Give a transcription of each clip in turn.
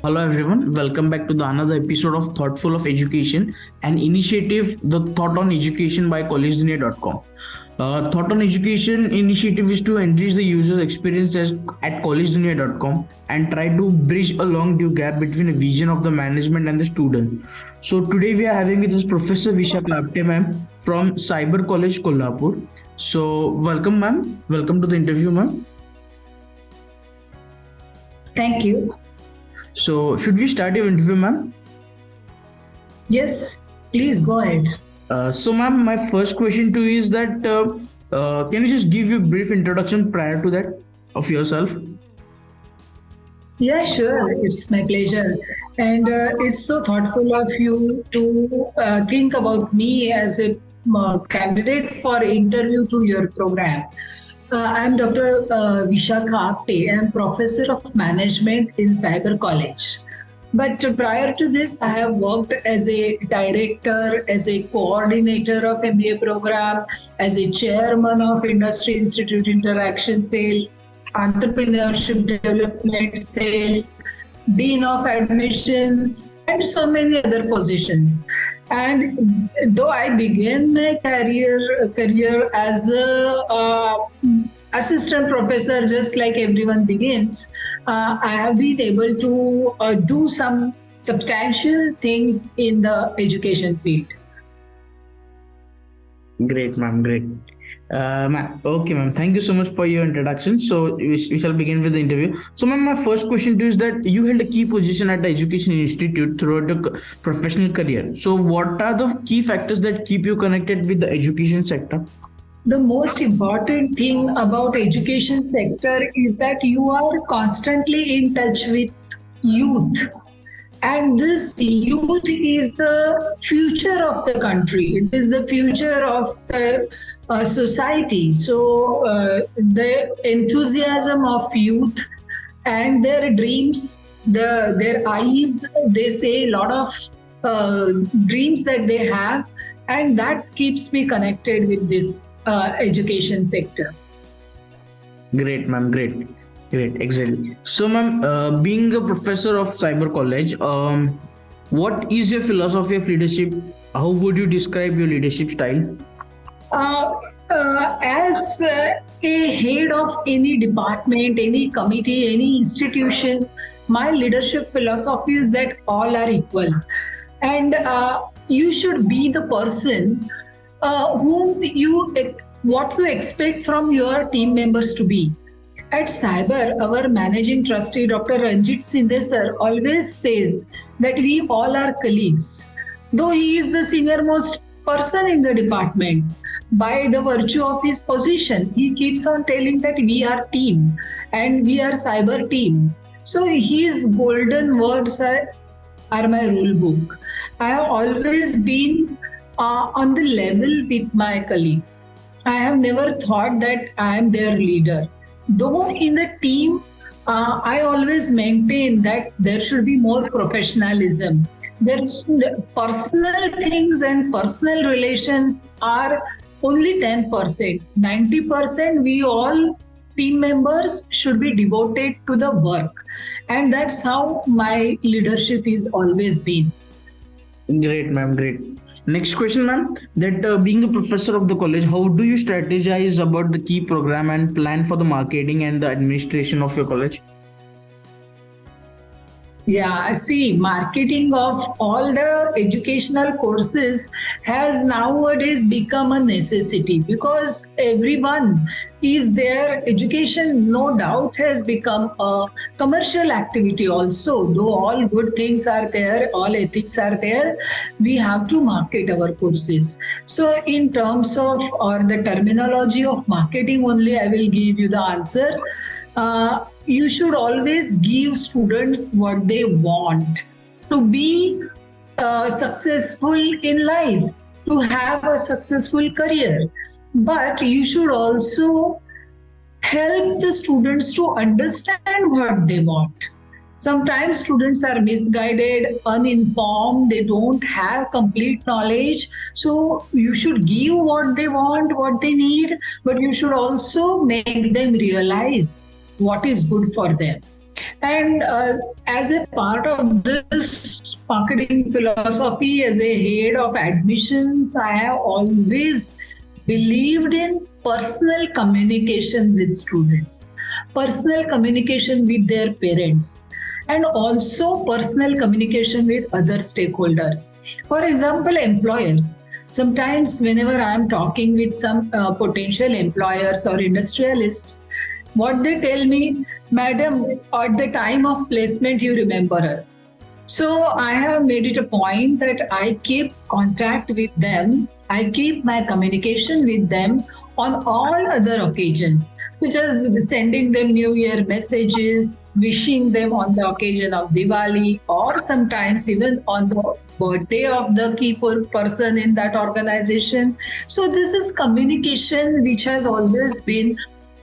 Hello everyone, welcome back to the another episode of Thoughtful of Education, an initiative, the Thought on Education by collegedunia.com. Thought on Education initiative is to enrich the user experience at collegedunia.com and try to bridge a long due gap between the vision of the management and the student. So today we are having with us Professor Vishakha Apte ma'am from Cyber College Kolhapur. So welcome ma'am, welcome to the interview ma'am. Thank you. So should we start your interview ma'am? Yes, please go ahead. So ma'am, my first question to you is that can you just give you a brief introduction prior to that of yourself? Yeah, sure. It's my pleasure. And it's so thoughtful of you to think about me as a candidate for interview to your program. I'm Dr. Vishakha Apte. I'm Professor of Management in Cyber College. But prior to this, I have worked as a director, as a coordinator of MBA program, as a chairman of Industry Institute Interaction Cell, Entrepreneurship Development Cell, Dean of Admissions, and so many other positions. And though I began my career as a assistant professor, just like everyone begins, I have been able to do some substantial things in the education field. Great, ma'am. Great. Okay, ma'am. Thank you so much for your introduction. So we shall begin with the interview. So, ma'am, my first question to you is that you held a key position at the Education Institute throughout your professional career. So, what are the key factors that keep you connected with the education sector? The most important thing about education sector is that you are constantly in touch with youth. And this youth is the future of the country. It is the future of the society. So the enthusiasm of youth and their dreams, their eyes, they say a lot of dreams that they have, and that keeps me connected with this education sector. Great, ma'am. Great. Exactly. So, ma'am, being a professor of cyber college, what is your philosophy of leadership? How would you describe your leadership style? As a head of any department, any committee, any institution, my leadership philosophy is that all are equal. And you should be the person what you expect from your team members to be. At Cyber, our managing trustee, Dr. Ranjit Sindhe sir, always says that we all are colleagues. Though he is the senior most person in the department, by the virtue of his position, he keeps on telling that we are team and we are cyber team. So his golden words are my rule book. I have always been on the level with my colleagues. I have never thought that I am their leader. Though in the team, I always maintain that there should be more professionalism. There's personal things and personal relations are only 10%. 90% we all team members should be devoted to the work. And that's how my leadership is always been. Great, ma'am. Great. Next question, ma'am. That being a professor of the college, how do you strategize about the key program and plan for the marketing and the administration of your college? Yeah, see, marketing of all the educational courses has nowadays become a necessity because everyone is there. Education, no doubt, has become a commercial activity also. Though all good things are there, all ethics are there, we have to market our courses. So in terms of, or the terminology of marketing only, I will give you the answer. You should always give students what they want to be successful in life, to have a successful career. But you should also help the students to understand what they want. Sometimes students are misguided, uninformed, they don't have complete knowledge. So you should give what they want, what they need, but you should also make them realize what is good for them. And as a part of this marketing philosophy, as a head of admissions, I have always believed in personal communication with students, personal communication with their parents, and also personal communication with other stakeholders. For example, employers. Sometimes, whenever I am talking with some potential employers or industrialists, what they tell me, madam, at the time of placement, you remember us. So I have made it a point that I keep contact with them, I keep my communication with them on all other occasions, such as sending them New Year messages, wishing them on the occasion of Diwali, or sometimes even on the birthday of the key person in that organization. So this is communication which has always been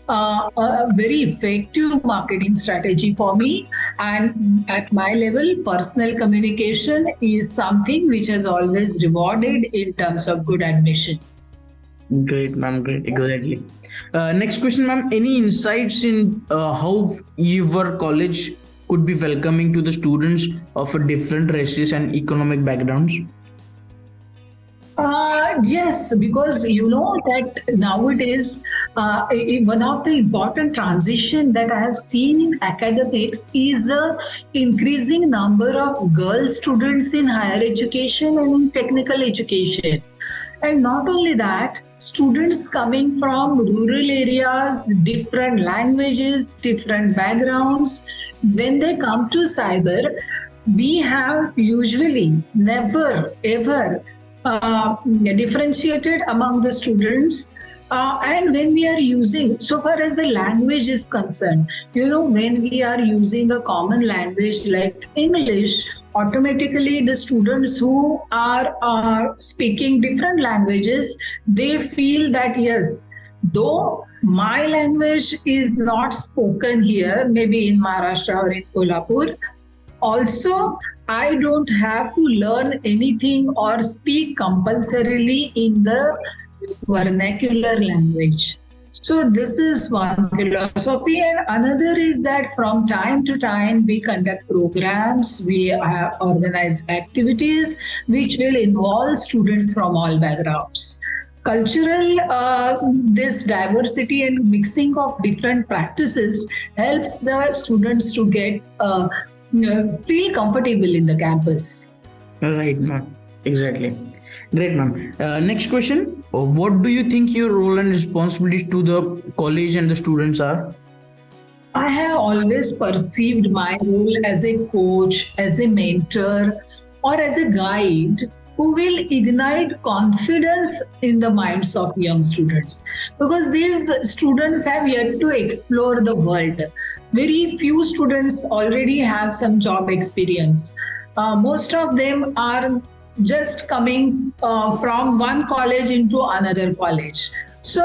a very effective marketing strategy for me. And at my level, personal communication is something which has always rewarded in terms of good admissions. Great, ma'am. Great, exactly. Next question, ma'am. Any insights in how your college could be welcoming to the students of different races and economic backgrounds? Yes, because you know that nowadays one of the important transition that I have seen in academics is the increasing number of girl students in higher education and in technical education. And not only that, students coming from rural areas, different languages, different backgrounds, when they come to cyber, we have usually never ever differentiated among the students. And when we are using, so far as the language is concerned, you know, when we are using a common language like English, automatically the students who are speaking different languages, they feel that yes, though my language is not spoken here, maybe in Maharashtra or in Kolhapur, also I don't have to learn anything or speak compulsorily in the vernacular language. So this is one philosophy, and another is that from time to time we conduct programs, we organize activities which will involve students from all backgrounds. Cultural, this diversity and mixing of different practices helps the students to get feel comfortable in the campus. Right, ma'am. Exactly. Great, ma'am. Next question. What do you think your role and responsibilities to the college and the students are? I have always perceived my role as a coach, as a mentor, or as a guide who will ignite confidence in the minds of young students. Because these students have yet to explore the world. Very few students already have some job experience. Most of them are just coming from one college into another college. So,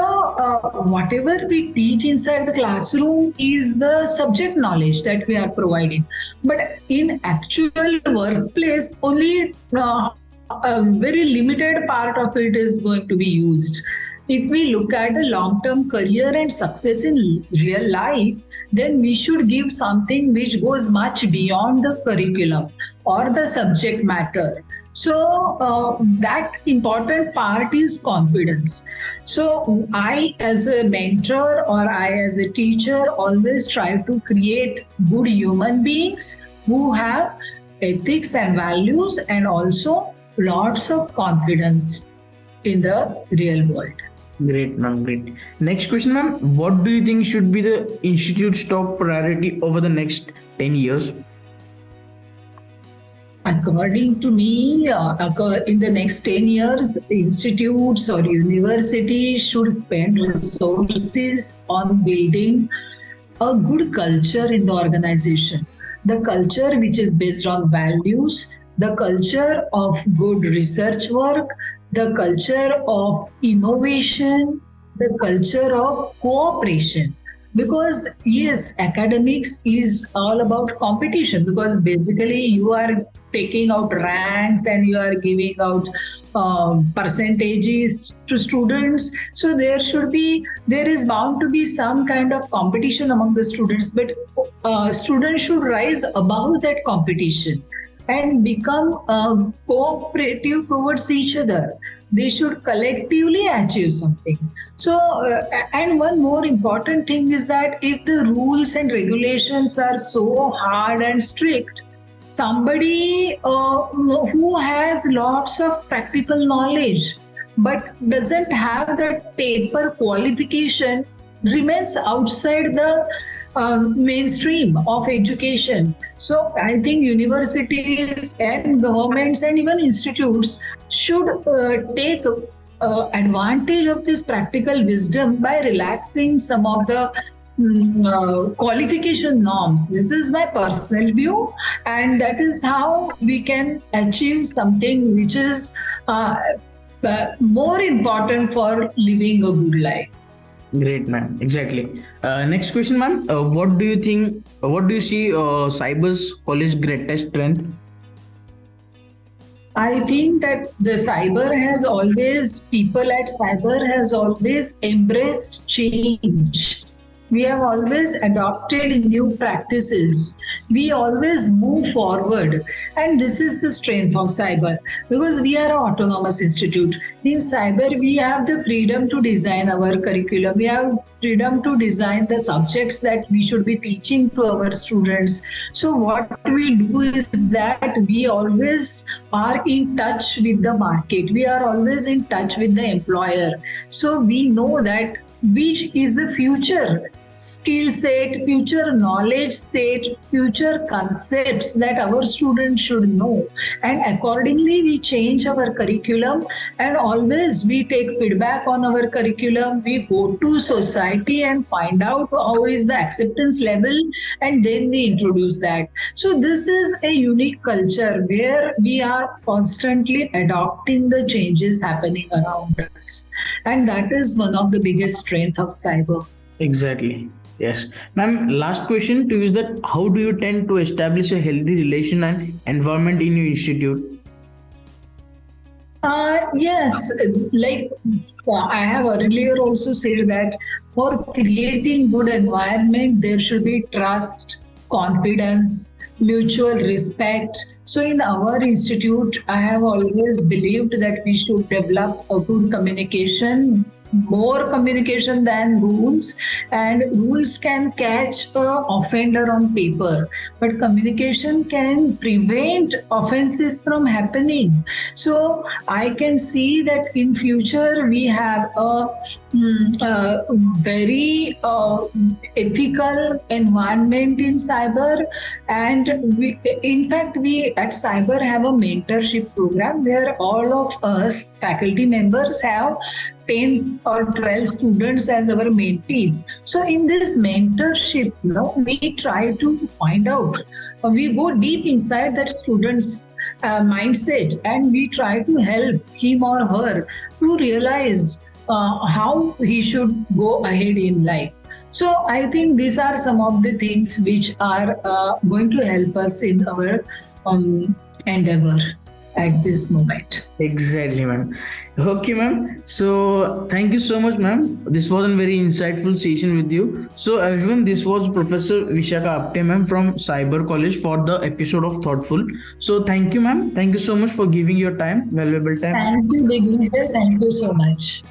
whatever we teach inside the classroom is the subject knowledge that we are providing. But in actual workplace, only a very limited part of it is going to be used. If we look at the long-term career and success in real life, then we should give something which goes much beyond the curriculum or the subject matter. So that important part is confidence. So I as a mentor or I as a teacher always try to create good human beings who have ethics and values and also lots of confidence in the real world. Great, ma'am. Great. Next question, ma'am. What do you think should be the institute's top priority over the next 10 years? According to me, in the next 10 years, institutes or universities should spend resources on building a good culture in the organization. The culture which is based on values, the culture of good research work, the culture of innovation, the culture of cooperation. Because yes, academics is all about competition because basically you are taking out ranks and you are giving out percentages to students. So there is bound to be some kind of competition among the students, but students should rise above that competition and become cooperative towards each other. They should collectively achieve something. So, and one more important thing is that if the rules and regulations are so hard and strict, somebody who has lots of practical knowledge but doesn't have that paper qualification remains outside the mainstream of education. So I think universities and governments and even institutes should take advantage of this practical wisdom by relaxing some of the qualification norms. This is my personal view, and that is how we can achieve something which is more important for living a good life. Great, ma'am. Exactly. Next question, ma'am. What do you think? What do you see cyber's college greatest strength? I think that people at cyber has always embraced change. We have always adopted new practices. We always move forward. And this is the strength of cyber because we are an autonomous institute. In cyber, we have the freedom to design our curriculum. We have freedom to design the subjects that we should be teaching to our students. So what we do is that we always are in touch with the market. We are always in touch with the employer. So we know that which is the future skill set, future knowledge set, future concepts that our students should know. And accordingly, we change our curriculum and always we take feedback on our curriculum. We go to society and find out how is the acceptance level and then we introduce that. So this is a unique culture where we are constantly adopting the changes happening around us. And that is one of the biggest strengths of cyber. Exactly. Yes. Ma'am, last question to you is that how do you tend to establish a healthy relation and environment in your institute? Yes, like I have earlier also said that for creating good environment, there should be trust, confidence, mutual respect. So in our institute, I have always believed that we should develop a good communication, more communication than rules, and rules can catch a offender on paper, but communication can prevent offenses from happening. So I can see that in future we have a very ethical environment in cyber, and in fact we at cyber have a mentorship program where all of us faculty members have 10 or 12 students as our mentees. So in this mentorship, we try to find out, we go deep inside that student's mindset and we try to help him or her to realize how he should go ahead in life. So I think these are some of the things which are going to help us in our endeavor at this moment. Exactly, ma'am. Okay, ma'am. So thank you so much, ma'am. This was a very insightful session with you. So everyone, this was Professor Vishakha Apte, ma'am, from Cyber College for the episode of Thoughtful. So thank you, ma'am. Thank you so much for giving your time, valuable time. Thank you, Digvijay. Thank you so much.